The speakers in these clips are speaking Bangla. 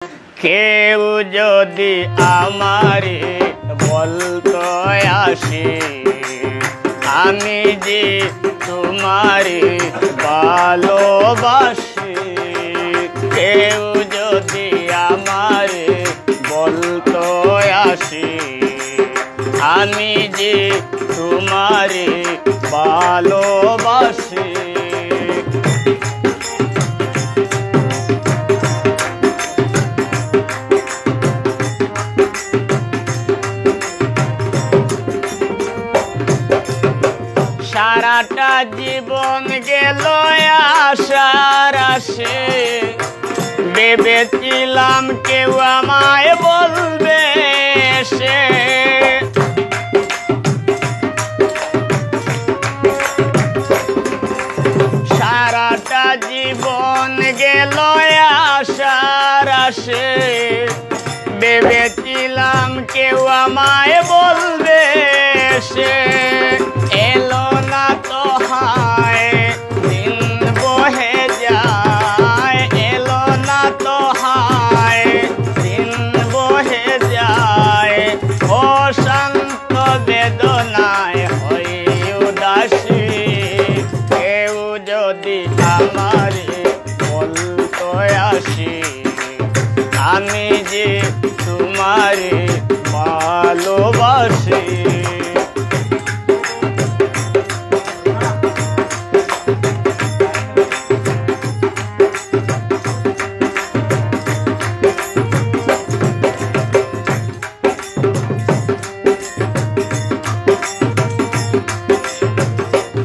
কেউ যদি আমারে বলতো আসে আমি যে তোমারে ভালোবাসি, কেউ যদি আমারে বলতো আসে আমি যে তোমারে ভালোবাসি। সারাটা জীবন গেল আশার আশে, ভেবেছিলাম কেউ আমায় বলবে সে, সারাটা জীবন গেল আশার আশে, ভেবেছিলাম কেউ আমায় বলবে সে, এলো না তো হায় দিন বহে যায়, এলো না তো হায় দিন বহে যায়, অশান্ত বেদনায় হই উদাসী, কেউ যদি আমারে বলতো আসি আমি যে তোমারে ভালোবাসি।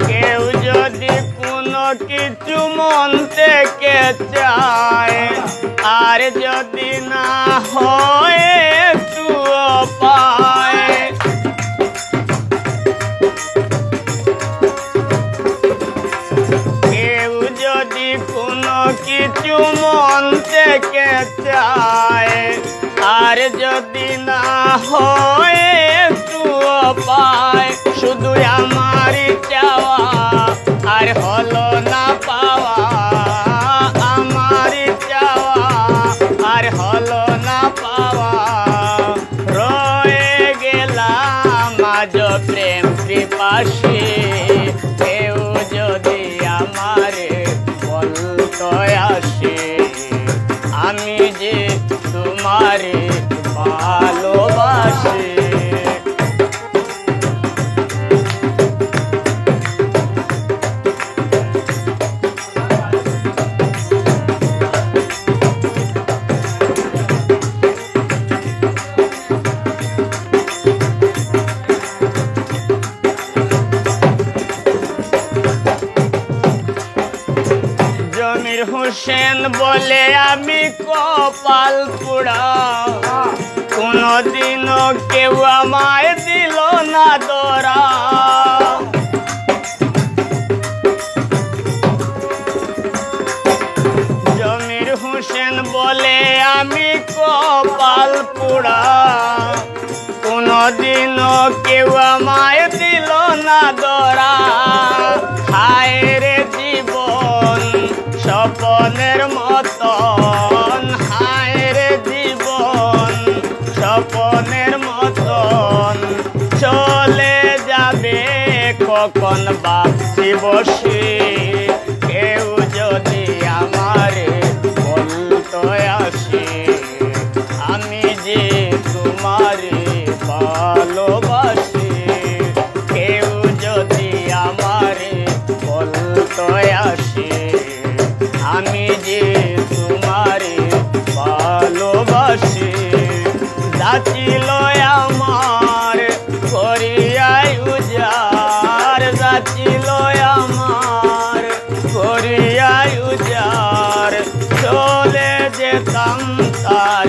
কেউ যদি কোনো কিছু মন থেকে চায় আর যদি না হয় একটু পায়, কেউ যদি কোনো কিছু মন থেকে চায় আর যদি না হয় একটু পায়, শুধু আমারই চাওয়া আর হলো না পাওয়া, আমারই চাওয়া আর হলো না পাওয়া, রয়ে গেলাম আজ প্রেম পিপাসী, কেউ যদি আমারে বলতো আসে আমি যে তোমারে ভালোবাসি। জমির হোসেন বলে আমি কপাল পোড়া, কোনদিনও কেউ আমায় দিল না দরা, জমির হোসেন বলে আমি কপাল পোড়া, কোনদিনও কেউ আমায় দিল না দরা, হায় রে জীবন স্বপনের মতন, হায় রে জীবন স্বপনের মতন, চলে যাবে কখন ভাবছি বসে, কেউ যদি আমারে বলতো আসে আমি যে তোমারে ভালোবাসি, কেউ যদি আমারে বলতো আসে আমি যে তোমারে ভালোবাসি, যাচিল আমার করিয়াই উজার, যাচিল আমার করিয়াই উজার, চলে যেতাম তার